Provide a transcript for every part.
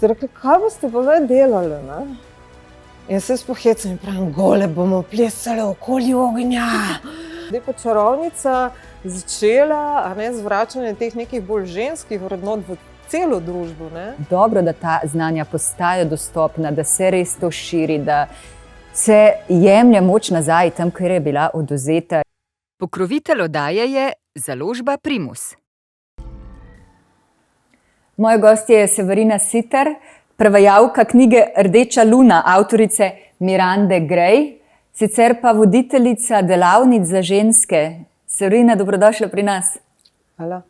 ste rekli, kaj boste pa zdaj delali, ne? In se spohecam in pravim, gole bomo plesali okoli ognja. Zdaj pa čarovnica začela, a ne, zvračanje teh nekih bolj ženskih vrednot v celo družbo, ne? Dobro, da ta znanja postajajo dostopna, da se res to širi, da se jemlje moč nazaj tam, kjer je bila odvzeta. Pokrovitelj oddaje je založba Primus. Moja gostja je Severina Siter, prevajalka knjige Rdeča luna avtorice Mirande Gray, sicer pa voditeljica delavnic za ženske. Severina, dobrodošla pri nas. Hvala.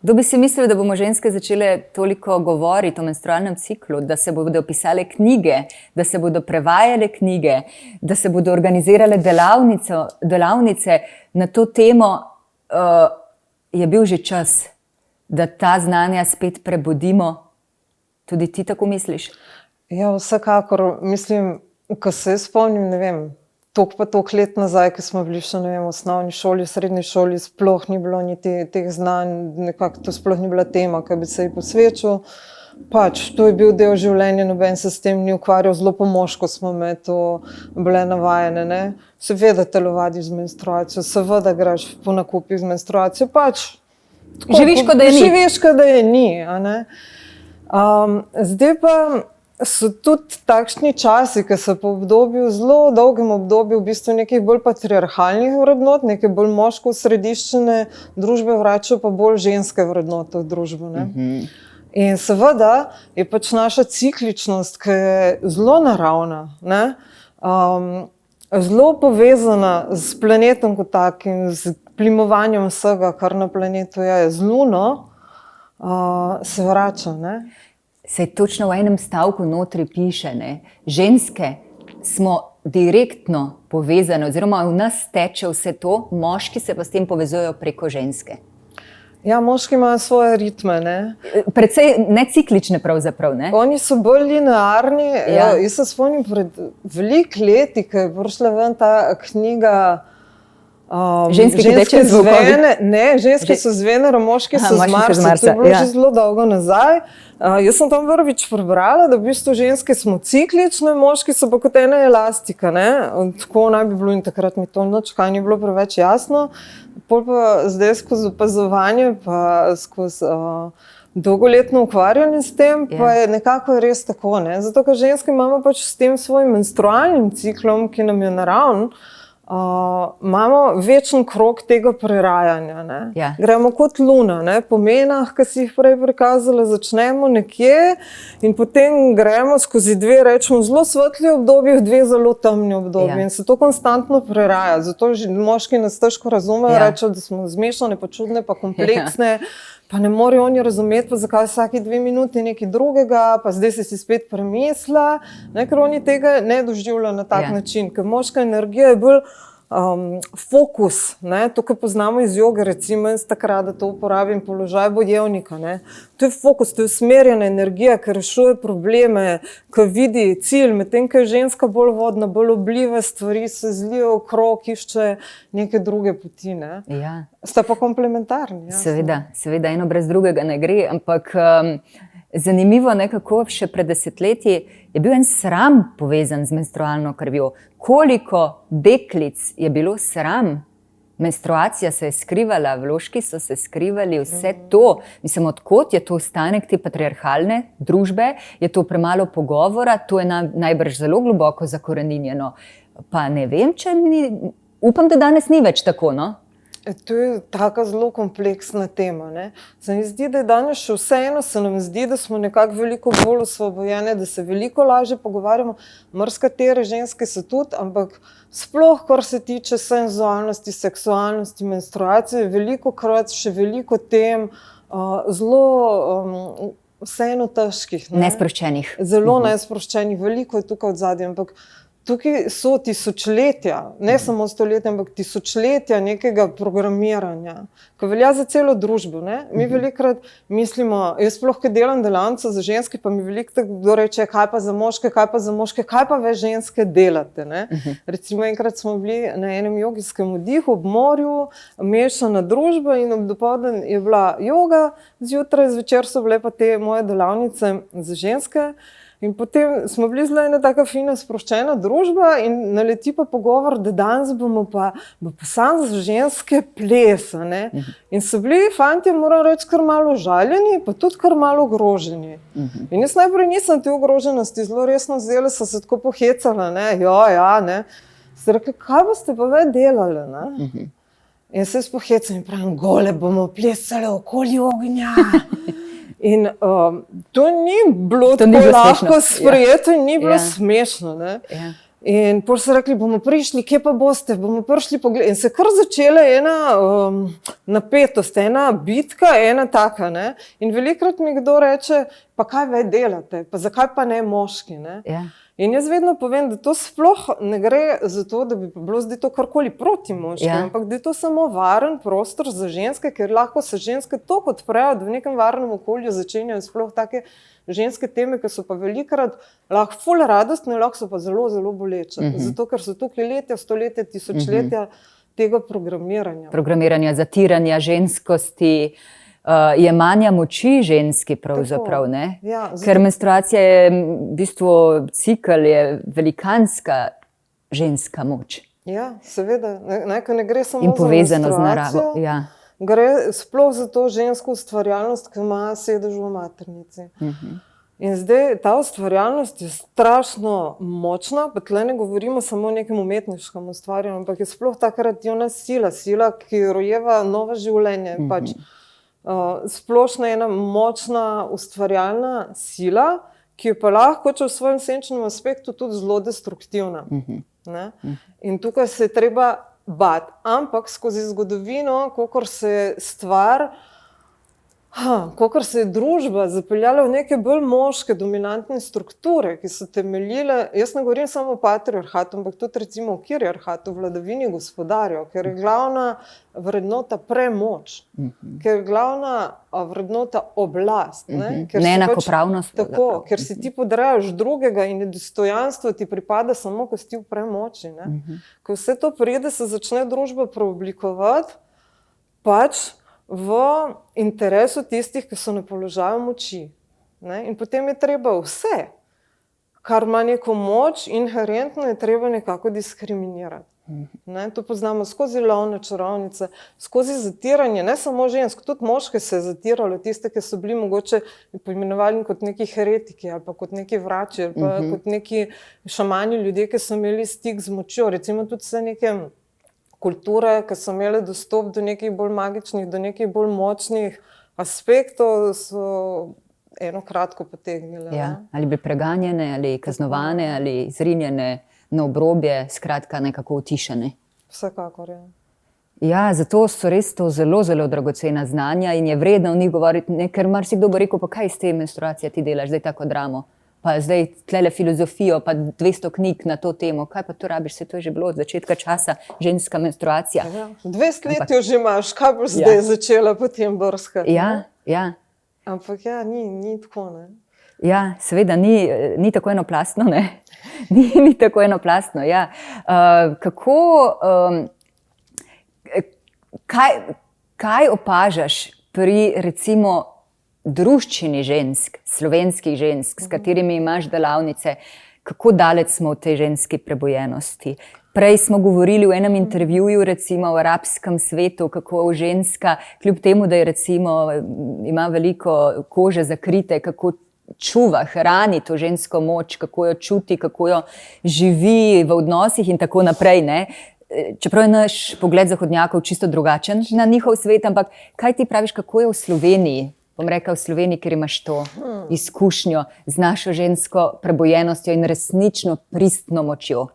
Kdo bi si mislil, da bomo ženske začele toliko govoriti o menstrualnem ciklu, da se bodo pisale knjige, da se bodo prevajale knjige, da se bodo organizirale delavnice na to temo, je bil že čas, da ta znanja spet prebudimo. Tudi ti tako misliš? Ja, vsekakor. Mislim, ko se spomnim, ne vem, toliko pa toliko let nazaj, ko smo bili še, ne vem, v osnovni šoli, v srednji šoli, sploh ni bilo niti teh znanj, nekako to sploh ni bila tema, ki bi se ji posvečal. Pač, to je bil del življenja, noben se s tem ni ukvarjal, zelo po moško smo me to bile navajene, ne. Seveda telovadiš z menstruacijo, seveda greš po nakupih z menstruacijo, pač. Živiš, kot da je ni. Živiš, kot da je ni, a ne. Zdaj pa so tudi takšni časi, ki so po obdobju, zelo dolgem obdobju, v bistvu nekih bolj patriarhalnih vrednot, neke bolj moško osrediščene družbe vračajo pa bolj ženske vrednote v družbo, ne. In seveda je pač naša cikličnost, ki je zelo naravna, ne, zelo povezana s planetom kot takim, z plimovanjem vsega, kar na planetu je, z luno, se vrača, ne. Saj točno v enem stavku notri piše, ne, ženske smo direktno povezane, oziroma v nas teče vse to, moški se pa s tem povezujejo preko ženske. Ja, moški imajo svoje ritme, ne. Predvsej neciklične pravzaprav, ne? Oni so bolj linearni. Ja. Jaz se spomnim pred veliko leti, ko je prišla ven ta knjiga Ženske, ki tečejo z volkovi. Ne, ženske so z Venero, moški so z moški so z Marsa. Marsa, To je bilo ja. že zelo dolgo nazaj. Jaz sem tam prvič prebrala, da v bistvu ženske smo ciklične, moški so pa kot ena elastika, ne. Tako naj bi bilo in takrat mi to nič, kaj ni bilo preveč jasno. Pol pa zdaj skozi opazovanje pa skozi dolgoletno ukvarjanje s tem, pa je nekako res tako, ne. Zato, ker ženske imamo pač s tem svojim menstrualnim ciklom, ki nam je naravn, imamo večen krog tega prerajanja, ne. Ja. Gremo kot luna, ne, po menah, ki si jih prej prikazala, začnemo nekje in potem gremo skozi dve, rečemo, zelo svetli obdobji, dve zelo temni obdobji. Ja. In se to konstantno preraja. Zato moški nas težko razumejo, rečejo, da smo zmešane, pa čudne, pa kompleksne. Pa ne morejo oni razumeti, pa zakaj vsaki 2 minuti nekaj drugega, pa zdaj si spet premislila, ne, ker oni tega ne doživljajo na tak način, ker moška energija je bolj fokus, ne, to, kar poznamo iz joge, recimo, jaz takrat, da to uporabim, položaj bojevnika, ne. To je fokus, to je usmerjena energija, ki rešuje probleme, ki vidi cilj, medtem ko je ženska bolj vodna, bolj obljive stvari, se zlijo okrog, išče neke druge poti, ne. Ja. Sta pa komplementarni. Seveda, eno brez drugega ne gre, ampak zanimivo nekako še pred desetletji je bil en sram povezan z menstrualno krvjo. Koliko deklic je bilo sram? Menstruacija se je skrivala, vložki so se skrivali, vse to. Mislim, odkot je to ostanek te patriarhalne družbe? Je to premalo pogovora? To je najbrž zelo globoko zakoreninjeno. Pa ne vem, upam, da danes ni več tako, no? To je taka zelo kompleksna tema, ne. Se mi zdi, da je danes še vseeno, se nam zdi, da smo nekako veliko bolj osvobojene, da se veliko lažje pogovarjamo. Marskatere ženske so tudi, ampak sploh, kar se tiče senzualnosti, seksualnosti, menstruacije, velikokrat še veliko tem zelo vseeno težkih. Nesproščenih. Zelo nesproščenih, veliko je tukaj odzadaj, ampak tukaj so tisočletja, ne samo stoletja, ampak tisočletja nekega programiranja, ki velja za celo družbo. Ne? Mi velikokrat mislimo, jaz sploh, ko delam delavnico za ženske, pa mi veliko kdo reče, kaj pa za moške, kaj pa ve ženske delate. Ne? Recimo enkrat smo bili na enem jogijskem oddihu ob morju, mešana družba in ob dopoldan je bila joga, zjutraj, zvečer so bile pa te moje delavnice za ženske. In potem smo bili zelo ena taka fina, sproščena družba in naleti pa pogovor, da danes bo pa sam za ženske ples. In so bili fantje, moram reči, kar malo žaljeni, pa tudi kar malo ogroženi. In jaz najprej nisem te ogroženosti zelo resno vzela, so se tako pohecala, ne. Ste rekli, kaj boste pa ve delali, ne? In se spohecam in pravim, gole bomo plesali okoli ognja. In to ni bilo tako lahko sprejeto in ni bilo smešno. Ne? In potem so rekli, bomo prišli, kje pa boste, bomo prišli pogledati. In se kar začela ena napetost, ena bitka, ena taka. Ne? In velikokrat mi kdo reče, pa kaj ve delate, pa zakaj pa ne moški. Ne? In jaz vedno povem, da to sploh ne gre za to, da bi bilo zdaj to karkoli proti moškim, ampak da je to samo varen prostor za ženske, ker lahko se ženske toliko odprejo, da v nekem varnem okolju začenjajo sploh take ženske teme, ki so pa velikokrat lahko ful radostne, lahko so pa zelo, zelo boleče. Zato, ker so tukaj letja, stoletja, tisočletja tega programiranja. Programiranja, zatiranja ženskosti, jemanja moči ženski pravzaprav, ne? Ker menstruacija je v bistvu cikel, je velikanska ženska moč. Ja, seveda, ko ne gre samo in povezano za z naravo. Gre sploh za to žensko ustvarjalnost, ki ima sedež v maternici. In zdaj ta ustvarjalnost je strašno močna, pa tle ne govorimo samo o nekem umetniškem ustvarjanju, ampak je sploh ta kreativna sila, ki rojeva nova življenje. Splošna ena močna ustvarjalna sila, ki je pa lahko, če v svojem senčnem aspektu, tudi zelo destruktivna. In tukaj se je treba bati. Ampak skozi zgodovino, kakor se je stvar, kakor se je družba zapeljala v neke bolj moške dominantne strukture, ki so temeljile, jaz ne govorim samo o patriarhatu, ampak tudi recimo o kiriarhatu, vladavini gospodarjev, ker je glavna vrednota premoč, ker je glavna vrednota oblast. Neenakopravnost. Tako, ker si ti podrejaš drugega in dostojanstvo ti pripada samo, ko si ti v premoči. Ko vse to pride, se začne družba preoblikovati, v interesu tistih, ki so na položaju moči. In potem je treba vse, kar ima neko moč, inherentno je treba nekako diskriminirati. To poznamo skozi lovne čarovnice, skozi zatiranje, ne samo žensk, tudi moške se je zatiralo, tiste, ki so bili mogoče poimenovani kot neki heretiki, ali pa kot neki vrači, ali pa kot neki šamani, ljudje, ki so imeli stik z močjo, recimo tudi vse neke kulture, ki so imeli dostop do nekih bolj magičnih, do nekih bolj močnih aspektov, so eno kratko potegnile. Ali bi preganjene, ali kaznovane, ali zrinjene na obrobje, skratka nekako utišene. Vsekakor, zato so res to zelo, zelo dragocena znanja in je vredno v njih govoriti, ker marsikdo bo rekel, pa kaj iz te menstruacije ti delaš, zdaj tako dramo. Pa zdaj tlele filozofijo, pa 200 knjig na to temo. Kaj pa to rabiš? Se to je že bilo od začetka časa, ženska menstruacija. 200 let jo že imaš, kaj boš zdaj začela potem brskati? Ampak ni tako, ne? Seveda, ni tako enoplastno, ne? Ni tako enoplastno, Kaj opažaš pri, recimo, druščini žensk, slovenskih žensk, s katerimi imaš delavnice, kako daleč smo v tej ženski prebojenosti? Prej smo govorili v enem intervjuju, recimo v arabskem svetu, kako ženska, kljub temu, da je recimo, ima veliko kože zakrite, kako čuva, hrani to žensko moč, kako jo čuti, kako jo živi v odnosih in tako naprej, ne? Čeprav je naš pogled zahodnjakov čisto drugačen na njihov svet, ampak kaj ti praviš, kako je v Sloveniji? Bom rekla v Sloveniji, ker imaš to izkušnjo z našo žensko prebojenostjo in resnično pristno močjo.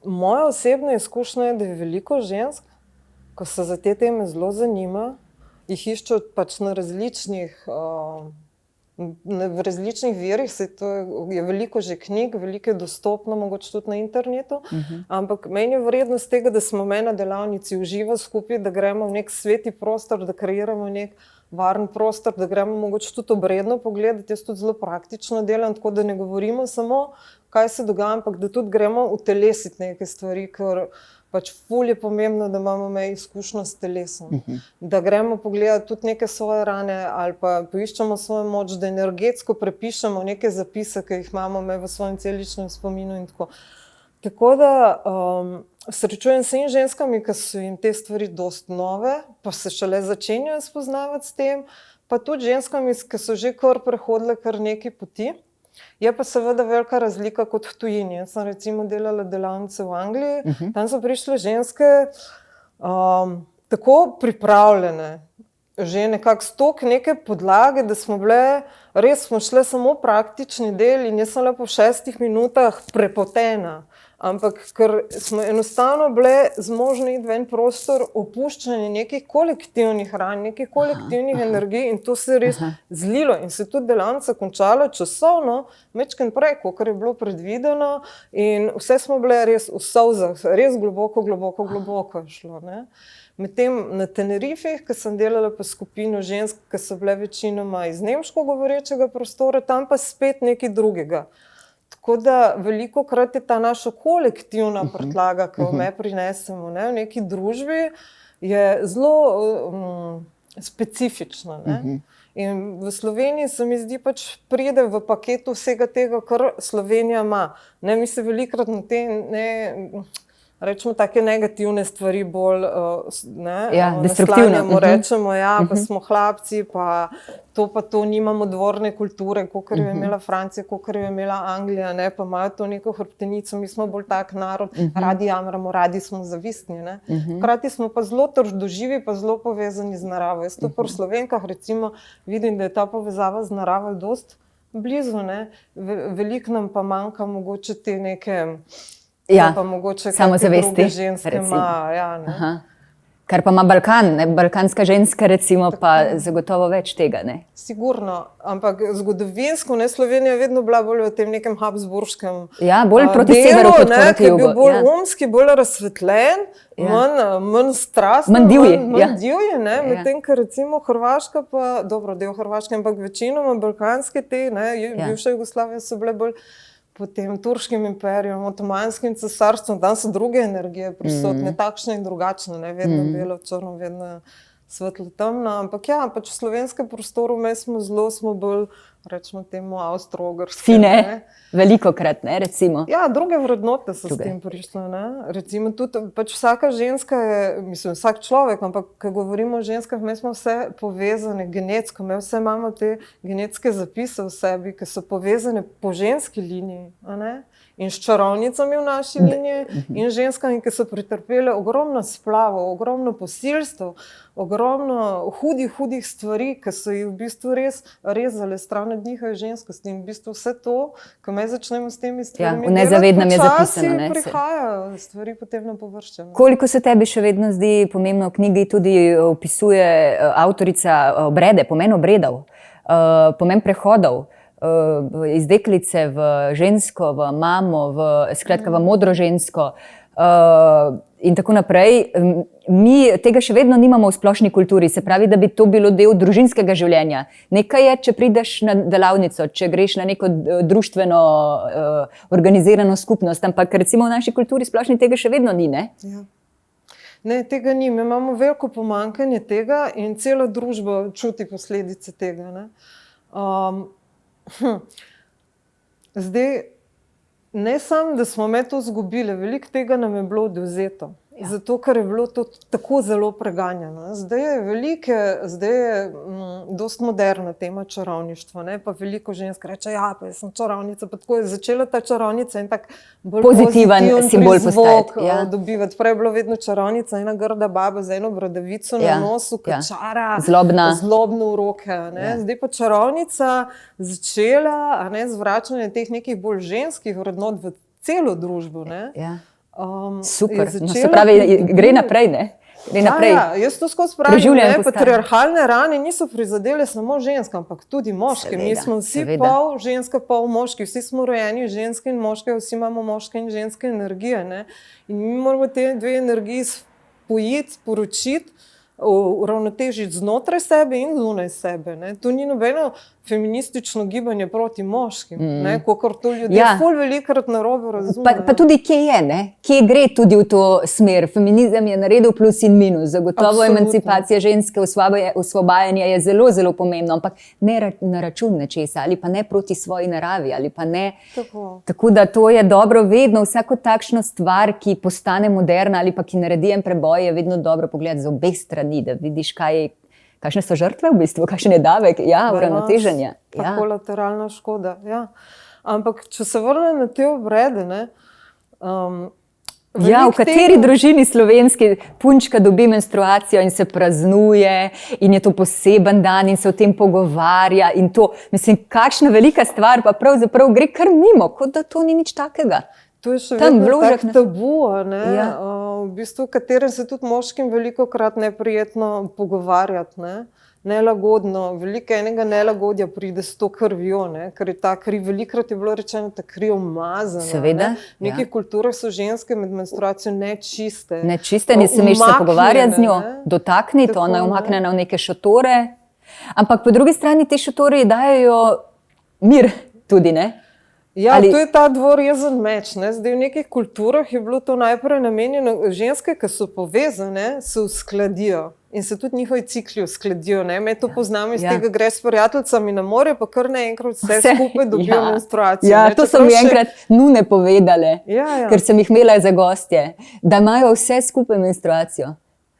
Moja osebna izkušnja je, da je veliko žensk, ko se za te teme zelo zanima, jih iščejo na različnih v različnih virih, je veliko že knjig, veliko je dostopno, mogoče tudi na internetu, ampak meni je vrednost tega, da smo na delavnici uživa skupaj, da gremo v nek sveti prostor, da kreiramo nek varen prostor, da gremo mogoče tudi obredno pogledati. Jaz tudi zelo praktično delam, tako da ne govorimo samo, kaj se dogaja, ampak da tudi gremo utelesiti neke stvari, ker pač ful je pomembno, da imamo izkušnjo s telesom. Da gremo pogledati tudi neke svoje rane ali pa poiščemo svojo moč, da energetsko prepišemo neke zapise, ki jih imamo v svojem celičnem spominu in tako. Tako da srečujem se in ženskami, ki so jim te stvari dost nove, pa se šele začenjajo spoznavati s tem, pa tudi ženskami, ki so že kar prehodile kar neki poti. Je pa seveda velika razlika kot v tujini. Jaz sem recimo delala delavnice v Angliji, tam so prišle ženske tako pripravljene, že nekako stok neke podlage, da smo bile, res smo šle samo praktični del in jaz sem le po 6 minutah prepotena. Ampak ker smo enostavno bile zmožni iti v en prostor opuščanja nekih kolektivnih ran, nekih kolektivnih energij in to se je res zlilo in se tudi delavnica končala časovno, majčkeno prej, kakor je bilo predvideno in vse smo bile res v solzah, res globoko šlo. Medtem na Tenerifih, ko sem delala pa skupino žensk, ki so bile večinoma iz nemško govorečega prostora, tam pa spet nekaj drugega. Tako da veliko krat je ta naša kolektivna prtlaga, ki jo me prinesemo v neki družbi, je zelo specifična. In v Sloveniji se mi zdi pač pride v paketu vsega tega, kar Slovenija ima. Mi se velikokrat na te rečemo take negativne stvari bolj destruktivno. Rečemo, pa smo hlapci, pa to nimamo dvorne kulture, kakor jo je imela Francija, kakor jo je imela Anglija, pa imajo to neko hrbtenico, mi smo bolj tak narod, radi jamramo, radi smo zavistni. Hkrati smo pa zelo trdoživi, pa zelo povezani z naravo. Jaz to pri Slovenkah recimo vidim, da je ta povezava z naravo dost blizu. Veliko nam pa manjka mogoče te neke pa mogoče samozavesti, druge ženske ima. Kar pa ima Balkan, balkanska ženska recimo pa zagotovo več tega. Sigurno, ampak zgodovinsko Slovenija je vedno bila bolj v tem nekem habsburškem bolj proti severu kot proti jugu. Ki je bil bolj umski, bolj razsvetljen, manj strasten, manj divji. Medtem, ker recimo Hrvaška pa, dobro, del Hrvaške, ampak večinoma balkanske bivše Jugoslavije so bile bolj pod tem turškim imperijom, otomanskim cesarstvom, tam so druge energije prisotne, takšne in drugačne, vedno belo, črno, vedno svetlo, temno, ampak pač v slovenskem prostoru smo bolj, rečemo temu, avstro-ogrski. Fine, velikokrat, recimo. Druge vrednote so s tem prišle, Recimo tudi, pač vsaka ženska je, mislim, vsak človek, ampak ko govorimo o ženskah, mi smo vse povezane genetsko, mi vse imamo te genetske zapise v sebi, ki so povezane po ženski liniji, in s čarovnicami v naši liniji in ženskami, ki so pretrpele ogromno splavov, ogromno posilstev, ogromno hudih stvari, ki so jih v bistvu res rezale stran od njihove ženskosti. In v bistvu vse to, ko me začnemo s temi stvarmi, v nezavednem je zapisano. Počasi prihajajo stvari potem na površje. Koliko se tebi še vedno zdi pomembno, v knjigi tudi opisuje avtorica obrede, pomen obredov, pomen prehodov, iz deklice v žensko, v mamo, skratka v modro žensko in tako naprej. Mi tega še vedno nimamo v splošni kulturi, se pravi, da bi to bilo del družinskega življenja. Nekaj je, če prideš na delavnico, če greš na neko društveno organizirano skupnost, ampak recimo v naši kulturi splošni tega še vedno ni, Ne, tega ni. Mi imamo veliko pomanjkanje tega in cela družba čuti posledice tega. Zdaj, ne samo, da smo to izgubili, veliko tega nam je bilo odvzeto. Zato, ker je bilo to tako zelo preganjano. Zdaj je dosti moderna tema čarovništva, pa veliko žensk reče, pa jaz sem čarovnica, pa tako je začela ta čarovnica in tak bolj pozitiven simbol postati. Dobivati. Prej je bilo vedno čarovnica, ena grda baba z eno bradavico na nosu, ki čara, zlobno v roke. Zdaj pa čarovnica začela zvračanje teh nekih bolj ženskih vrednot v celo družbo. Super, se pravi, gre naprej, gre naprej. Jaz to skozi pravim, Preživljanje ne, postane. patriarhalne rane niso prizadele samo žensk, ampak tudi moški. Mi Seveda, smo vsi seveda. pol ženska, pol moški, vsi smo rojeni ženske in moške, vsi imamo moške in ženske energije. Ne? In mi moramo te dve energiji spojiti, sporočiti, uravnotežiti znotraj sebe in zunaj sebe. Ne? Tu ni nobeno feministično gibanje proti moškim, kakor to ljudje ful velikokrat narobe razumejo. Pa tudi kje je, ne? Kje gre tudi v to smer. Feminizem je naredil plus in minus. Zagotovo Absolutno. emancipacija ženske, osvobajanje je zelo, zelo pomembno, ampak ne na račun nečesa ali pa ne proti svoji naravi ali pa ne. Tako da to je dobro vedno. Vsako takšno stvar, ki postane moderna ali pa ki naredi en preboj, je vedno dobro pogledati z obeh strani, da vidiš, kakšne so žrtve v bistvu, kakšen je davek, uravnoteženje. Ta kolateralna škoda, Ampak, če se vrnem na te obrede, ne, v kateri družini slovenski punčka dobi menstruacijo in se praznuje in je to poseben dan in se o tem pogovarja in to, mislim, kakšna velika stvar, pa pravzaprav gre kar mimo, kot da to ni nič takega. To je še vedno tak tabu, v bistvu, v katerem se tudi moškim velikokrat neprijetno pogovarjati, nelagodno, veliko enega nelagodja pride s to krvjo, ker je ta kri, velikokrat je bilo rečeno, ta kri umazana. Seveda. V nekih kulturah so ženske med menstruacijo nečiste. Nečiste, ne smeš se pogovarjati z njo, dotakniti, ona je umaknjena v neke šotore. Ampak po drugi strani te šotore dajo mir tudi, ne? To je ta dvorezen meč. Zdaj, v nekih kulturah je bilo to najprej namenjeno, ženske, ki so povezane, se uskladijo in se tudi njihovi cikli uskladijo. Me to poznamo iz tega, greš s prijateljicami na morje, pa kar naenkrat vse skupaj dobijo menstruacijo. To so mi enkrat nune povedale, ker sem jih imela za gostje, da imajo vse skupaj menstruacijo.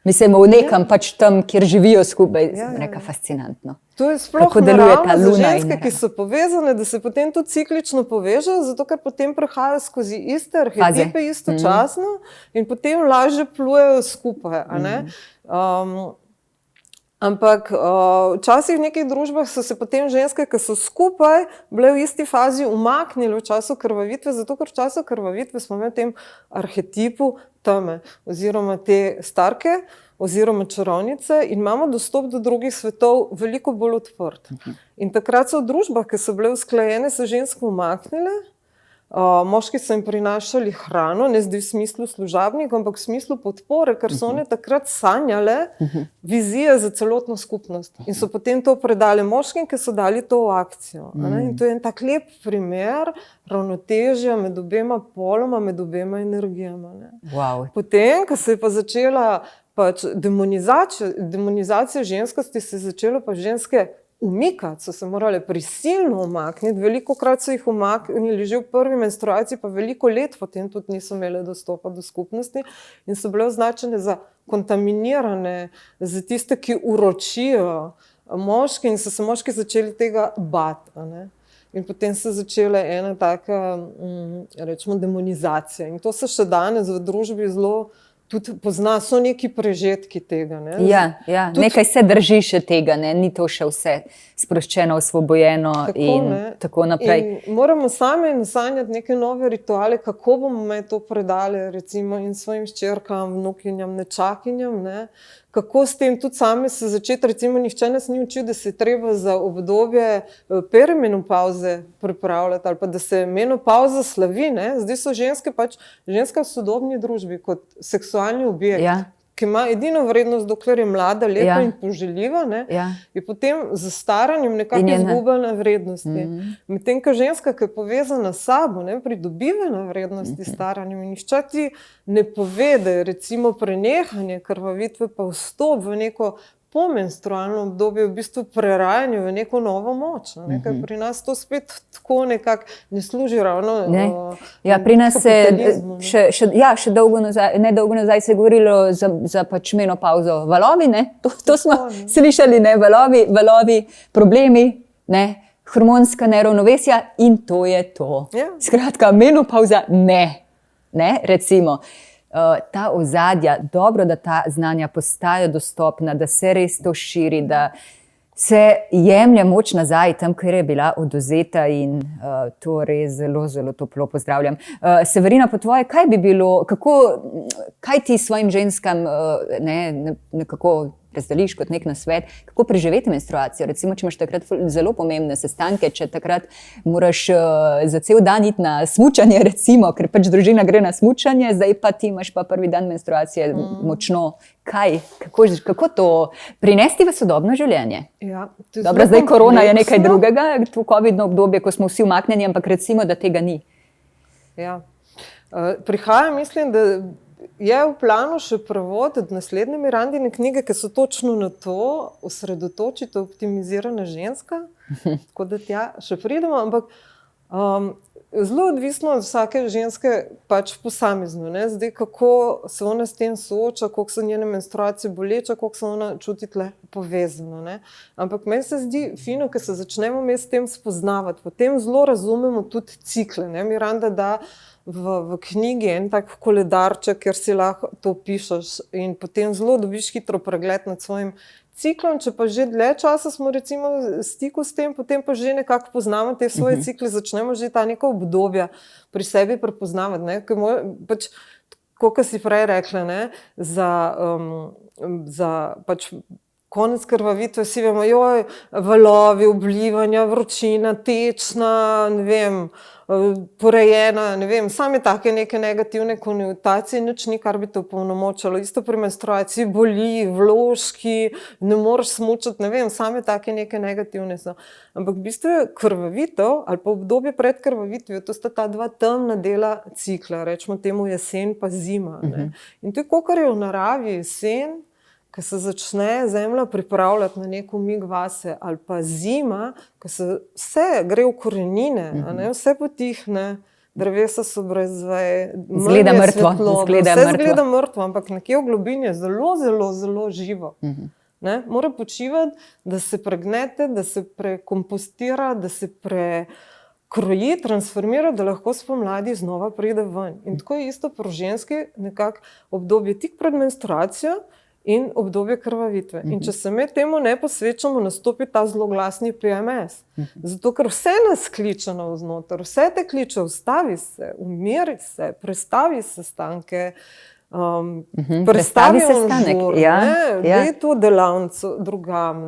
Mislim, v nekam pač tam, kjer živijo skupaj. Reka, fascinantno. To je sploh naravno za ženske, ki so povezane, da se potem tudi ciklično povežejo, zato ker potem prehajajo skozi iste arhetipe istočasno in potem lažje plujejo skupaj. Ampak včasih v nekih družbah so se potem ženske, ki so skupaj, bile v isti fazi umaknile v času krvavitve, zato ker v času krvavitve smo imeli v tem arhetipu teme oziroma te starke oziroma čarovnice in imamo dostop do drugih svetov veliko bolj odprt. In takrat so v družbah, ki so bile usklajene, se ženske umaknile, moški so jim prinašali hrano, ne zdaj v smislu služabnikov, ampak v smislu podpore, ker so one takrat sanjale vizije za celotno skupnost. In so potem to predali moškim, ki so dali to v akcijo. In to je en tak lep primer ravnotežja med obema poloma, med obema energijama. Potem, ko se je pa začela demonizacija ženskosti, se je začelo pa ženske umikati, so se morale prisilno umakniti, velikokrat so jih umaknili že v prvi menstruaciji, pa veliko let potem tudi niso imele dostopa do skupnosti in so bile označene za kontaminirane, za tiste, ki uročijo moški in so se moški začeli tega bati. In potem se začela ena taka, rečemo, demonizacija. In to se še danes v družbi zelo tudi pozna, so neki prežetki tega. Nekaj se drži še tega, ni to še vse sproščeno, osvobojeno in tako naprej. In moramo sami nasanjati neke nove rituale, kako bomo to predali recimo in svojim hčerkam, vnukinjam, nečakinjam, kako s tem tudi sami se začeti, recimo nihče nas ni učil, da se je treba za obdobje perimenopauze pripravljati ali pa da se menopauza slavi. Zdaj so ženske ženska v sodobni družbi kot seksualni objekt, ki ima edino vrednost, dokler je mlada, lepa in poželjiva, je potem z staranjem nekako izgubljena vrednosti. Medtem, ko ženska, ki je povezana s sabo, pridobiva na vrednosti staranjem in nihče ti ne pove, da je recimo prenehanje krvavitve pa vstop v neko pomenstrualno obdobje, v bistvu prerajanje v neko novo moč. Ker pri nas to spet tako nekako ne služi ravno pri nas še dolgo nazaj se je govorilo za pač menopauzo. Valovi, to smo slišali, valovi, problemi, hormonska neravnovesja in to je to. Skratka, menopauza recimo. Ta ozadja, dobro, da ta znanja postajajo dostopna, da se res to širi, da se jemlje moč nazaj, tam, kjer je bila odvzeta in to res zelo, zelo toplo pozdravljam. Severina, po tvoje, kaj bi bilo, kaj ti svojim ženskam nekako razdeliš kot nek nasvet, kako preživeti menstruacijo? Recimo, če imaš takrat zelo pomembne sestanke, če takrat moraš za cel dan iti na smučanje, recimo, ker pač družina gre na smučanje, zdaj pa ti imaš pa prvi dan menstruacije močno. Kako to prinesti v sodobno življenje? Ja, dobro, zdaj korona je nekaj drugega, to covidno obdobje, ko smo vsi umaknjeni, ampak recimo, da tega ni. Ja. Prihaja, mislim, da je v planu še prevod od naslednje Mirandine knjige, ki so točno na to osredotočite optimizirana ženska, tako da tja še pridemo, ampak zelo odvisno od vsake ženske pač posamezno, ne? Zdaj, kako se ona s tem sooča, koliko so njene menstruacije boleče, koliko se ona čuti tle povezano, ne? Ampak meni se zdi fino, ker se začnemo mi s tem spoznavati, potem zelo razumemo tudi cikle, ne? Miranda da v knjigi en tak koledarček, kjer si lahko to pišeš in potem zelo dobiš hitro pregled nad svojim ciklom, če pa že dlje časa smo recimo v stiku s tem, potem pa že nekako poznamo te svoje cikle, začnemo že ta neka obdobja pri sebi prepoznavati, ne? Pač, kot si prej rekla, ne? Za pač konec krvavitve si vemo, joj, valovi, oblivanja, vročina, tečna, ne vem, porejena, ne vem, same take neke negativne konotacije, nič ni, kar bi te opolnomočalo. Isto pri menstruaciji boli, vložki, ne moreš smučati, ne vem, same take neke negativne so. Ampak v bistvu je krvavitev ali pa obdobje pred krvavitvijo, to sta ta dva temna dela cikla, rečemo temu jesen pa zima. Ne? In to je, kakor je v naravi jesen, ko se začne zemlja pripravljati na nek umik vase, ali pa zima, ko se vse gre v korenine, vse potihne, drevesa so brez veje, zgleda mrtvo, vse zgleda mrtvo, ampak nekje v globini je zelo, zelo, zelo živo. Ne? Mora počivati, da se pregnete, da se prekompostira, da se prekroji, transformira, da lahko spomladi znova pride ven. In tako je isto pri ženski nekako obdobje tik pred menstruacijo in obdobje krvavitve. In če se mi temu ne posvečamo, nastopi ta zloglasni PMS. Zato, ker vse nas kliče navznoter, vse te kliče, ustavi se, umiri se, prestavi sestanke, prestavi onžur, dej to delavnico drugam,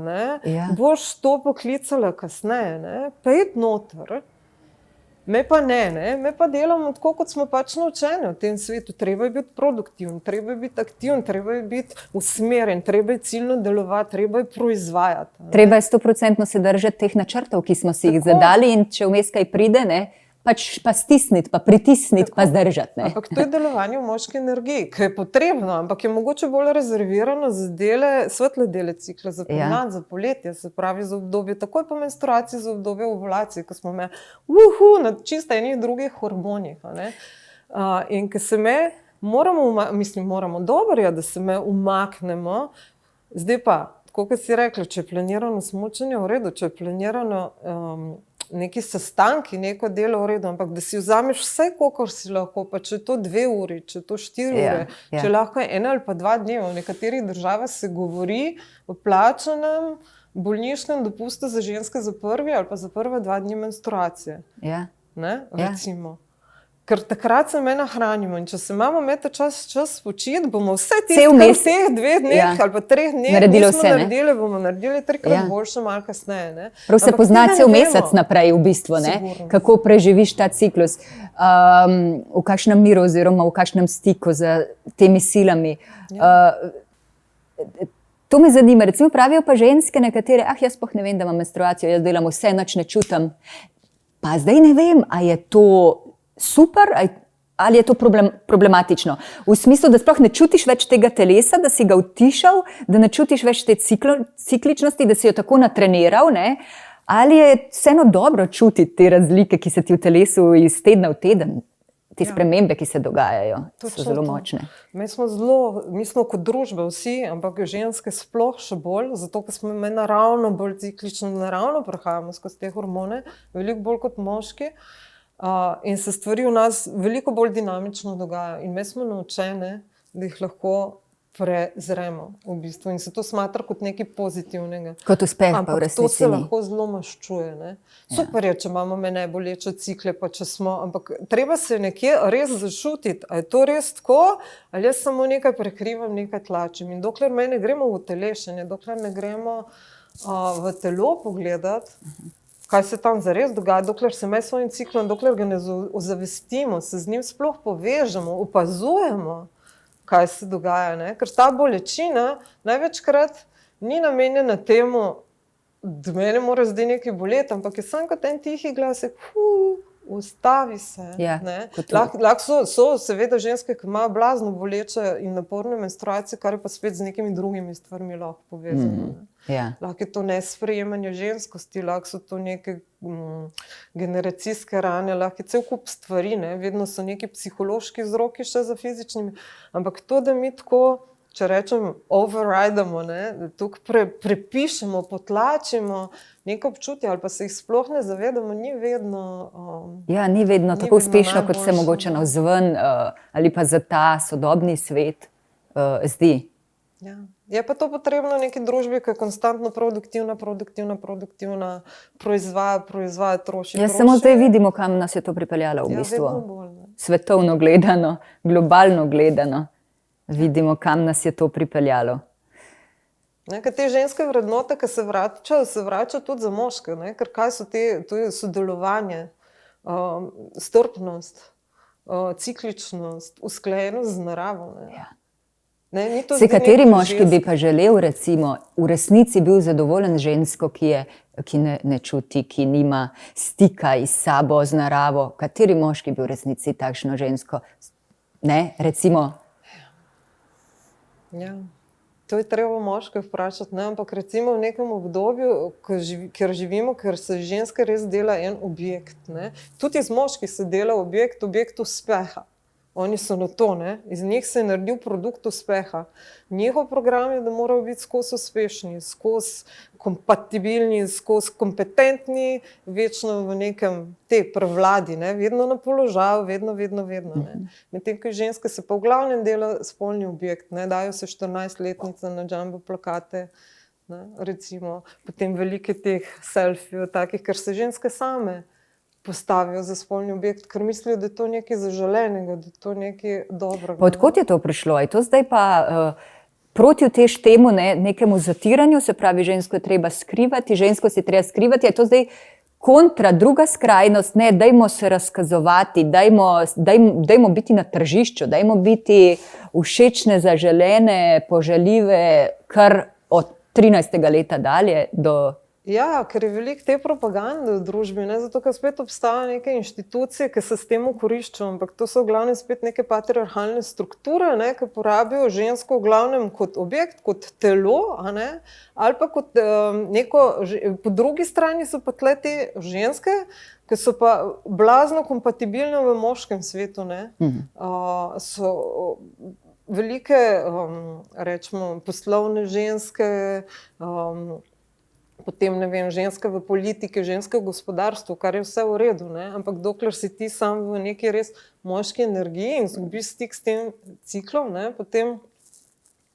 boš to poklicala kasneje, pejt noter. Me pa ne, me pa delamo tako, kot smo pač naučeni v tem svetu. Treba je biti produktiven, treba je biti aktiven, treba je biti usmerjen, treba je ciljno delovati, treba je proizvajati. Treba je 100% se držati teh načrtov, ki smo si jih zadali, in če vmes kaj pride, pač pa stisniti, pa pritisniti, pa zdržati. Ampak to je delovanje v moški energiji, ki je potrebno, ampak je mogoče bolj rezervirano za svetle dele cikla, za pomlad, za poletje, se pravi za obdobje takoj po menstruaciji, za obdobje ovulacije, ko smo na čisto enih drugih hormonih. In ko se moramo dobro je, da se umaknemo, zdaj pa, tako kot si rekla, če je planirano smučanje, v redu, če je planirano neki sestanki, neko delo v redu, ampak da si vzameš vse, kolikor si lahko, pa če je to 2 uri, če je to 4 ure, če lahko 1 ali pa 2 dneva. V nekaterih državah se govori o plačanem bolniškem dopustu za ženske za prvi ali pa za prve 2 dni menstruacije. Recimo. Ker takrat se me nahranimo in če se imamo imeti čas počiti, bomo vse teh 2 dneh ali pa 3 dneh naredili, bomo naredili 3-krat boljše malo kasneje. Prav se pozna cel mesec naprej v bistvu, kako preživiš ta ciklus, v kakšnem miru oziroma v kakšnem stiku z temi silami. To me zanima, recimo pravijo pa ženske nekatere, jaz sploh ne vem, da imam menstruacijo, jaz delam vse, nič ne čutim. Pa zdaj ne vem, a je to super ali je to problematično. V smislu, da sploh ne čutiš več tega telesa, da si ga utišal, da ne čutiš več te cikličnosti, da si jo tako natreniral, ali je vseeno dobro čutiti te razlike, ki se ti v telesu iz tedna v teden, te spremembe, ki se dogajajo, so zelo močne. Mi smo kot družba vsi, ampak ženske sploh še bolj, zato ker smo naravno bolj ciklični, naravno prehajamo skozi te hormone, veliko bolj kot moški. In se stvari v nas veliko bolj dinamično dogajajo. In mi smo naučene, da jih lahko prezremo v bistvu in se to smatra kot nekaj pozitivnega. Kot uspeh pa v Ampak resnici to se ni. lahko zelo maščuje. Ne? Super je, če imamo neboleče cikle, pa če smo, ampak treba se nekje res zašutiti, a je to res tako, ali jaz samo nekaj prekrivam, nekaj tlačim. In dokler me ne gremo v telešenje, dokler ne gremo v telo pogledati, kaj se tam zares dogaja, dokler se me s svojim ciklom, dokler ga ne ozavestimo, se z njim sploh povežemo, opazujemo, kaj se dogaja. Ne? Ker ta bolečina največkrat ni namenjena temu, da mene mora zdaj nekaj boleti, ampak je samo kot en tihi glasek, ustavi se. Ja, ne? kot Lahko so seveda ženske, ki imajo blazno boleče in naporne menstruacije, kar je pa spet z nekimi drugimi stvarmi lahko povezano. Ja. Lahko je to nesprejemanje ženskosti, lahko so to neke generacijske rane, lahko je cel kup stvari, ne? Vedno so neki psihološki vzroki še za fizičnimi, ampak to, da mi tako, če rečem, overridamo, da tukaj prepišemo, potlačimo neko občutje ali pa se jih sploh ne zavedamo, ni vedno... Ja, ni vedno tako uspešno, kot se mogoče navzven ali pa za ta sodobni svet zdi. Ja. Je pa to potrebno v neki družbi, ki je konstantno produktivna, proizvaja, troši. Ja, samo zdaj vidimo, kam nas je to pripeljalo v bistvu. Vedno bolj, ne. Svetovno gledano, globalno gledano, vidimo, kam nas je to pripeljalo. Ker te ženske vrednote, ki se vračajo tudi za moške, ne? Ker kaj so te, to je sodelovanje, strpnost, cikličnost, usklajenost z naravo. Ne? Ja. Se kateri moški bi pa želel, recimo, v resnici bil zadovoljen z žensko, ki ne čuti, ki nima stika s sabo, z naravo? Kateri moški bi v resnici takšno žensko? Ne, recimo. Ja, to je treba moške vprašati, ne? Ampak recimo v nekem obdobju, ker živimo, ker se ženska res dela en objekt. Ne? Tudi iz moških se dela objekt uspeha. Oni so na to, ne? Iz njih se je naredil produkt uspeha. Njihov program je, da morajo biti skozi uspešni, skozi kompatibilni, skozi kompetentni, večno v nekem te prevladi, ne? Vedno na položaju, vedno. Ne? Medtem, ko ženske se pa v glavnem dela spolni objekt, ne? Dajo se 14-letnice na jumbo plakate, ne? Recimo, potem velike teh selfijev, takih, ker se ženske same postavijo za spolni objekt, ker mislijo, da je to nekaj zaželenega, da je to nekaj dobrega. Pa odkot je to prišlo? Je to zdaj pa protivtež temu nekemu zatiranju, se pravi, žensko je treba skrivati, žensko si treba skrivati, je to zdaj kontra, druga skrajnost, ne, dajmo se razkazovati, dajmo biti na tržišču, dajmo biti všečne, zaželene, poželjive, kar od 13. leta dalje do... Ja, ker je veliko te propagande v družbi, ne? Zato ker spet obstajajo neke inštitucije, ki se s tem ukoriščajo, ampak to so v glavnem spet neke patriarhalne strukture, ne? Ki porabijo žensko v glavnem kot objekt, kot telo, a ne? Ali pa kot neko, po drugi strani so pa tle te ženske, ki so pa blazno kompatibilne v moškem svetu, ne? So velike, rečemo, poslovne ženske, potem, ne vem, ženske v politiki, ženske v gospodarstvu, kar je vse v redu, ne? Ampak dokler si ti sam v neki res moški energiji in zgubiš stik s tem ciklom, ne? Potem,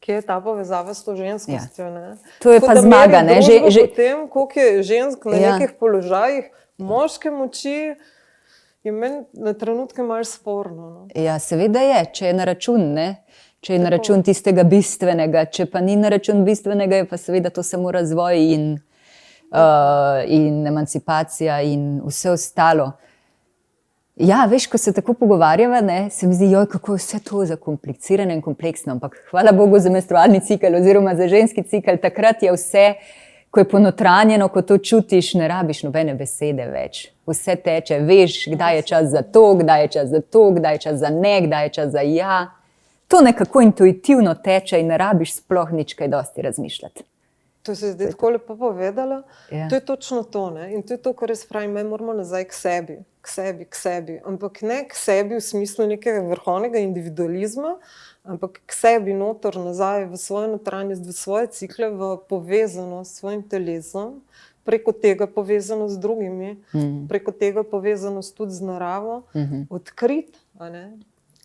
kje je ta povezava s to ženskostjo, ne? To je pa zmaga, ne? Potem, koliko je žensk na nekih položajih, moške moči, je meni na trenutke malo sporno. No? Ja, seveda je, če je na račun, ne? Če je na račun tistega bistvenega, če pa ni na račun bistvenega, je pa seveda to samo razvoj in emancipacija in vse ostalo. Ja, veš, ko se tako pogovarjava, ne, se mi zdi, joj, kako je vse to zakomplicirano in kompleksno, ampak hvala Bogu za menstrualni cikel oziroma za ženski cikel, takrat je vse, ko je ponotranjeno, ko to čutiš, ne rabiš nobene besede več. Vse teče, veš, kdaj je čas za to, kdaj je čas za to, kdaj je čas za ne, kdaj je čas za ja. To nekako intuitivno teče in ne rabiš sploh nič kaj dosti razmišljati. To se je zdaj tako lepo povedala. Ja. To je točno to, ne? In to je to, kar jaz pravim, me moramo nazaj k sebi. Ampak ne k sebi v smislu nekega vrhovnega individualizma, ampak k sebi noter nazaj v svojo notranjost, v svoje cikle, v povezanost s svojim telesom, preko tega povezanost z drugimi, preko tega povezanost tudi z naravo, odkrit, a ne?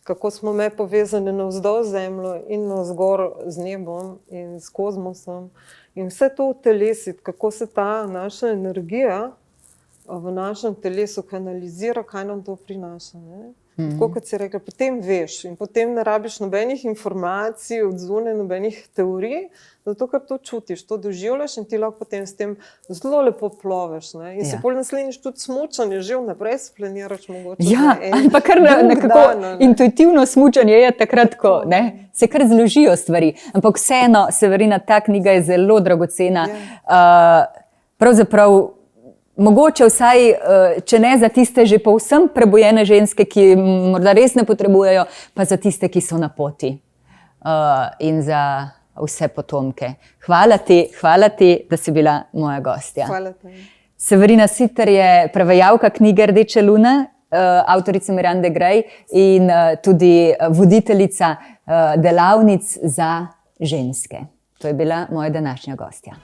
kako smo me povezani navzdol z zemljo in navzgor z nebom in s kozmosom. In vse to utelesiti, kako se ta naša energija v našem telesu kanalizira, kaj nam to prinaša. Ne? Tako kot si rekla, potem veš in potem ne rabiš nobenih informacij od zunaj, nobenih teorij, zato ker to čutiš, to doživljaš in ti lahko potem s tem zelo lepo ploveš. Ne? In si pol naslednjič tudi smučanje že vnaprej splaniraš mogoče. Ja, ali pa kar nekako intuitivno smučanje je takrat, ko se kar zložijo stvari. Ampak vseeno, Severina, ta knjiga je zelo dragocena. Pravzaprav mogoče vsaj, če ne za tiste že povsem prebujene ženske, ki morda res ne potrebujejo, pa za tiste, ki so na poti in za vse potomke. Hvala ti, da si bila moja gostja. Hvala tebi. Severina Siter je prevajalka knjige Rdeča luna, avtorica Mirande Gray in tudi voditeljica delavnic za ženske. To je bila moja današnja gostja.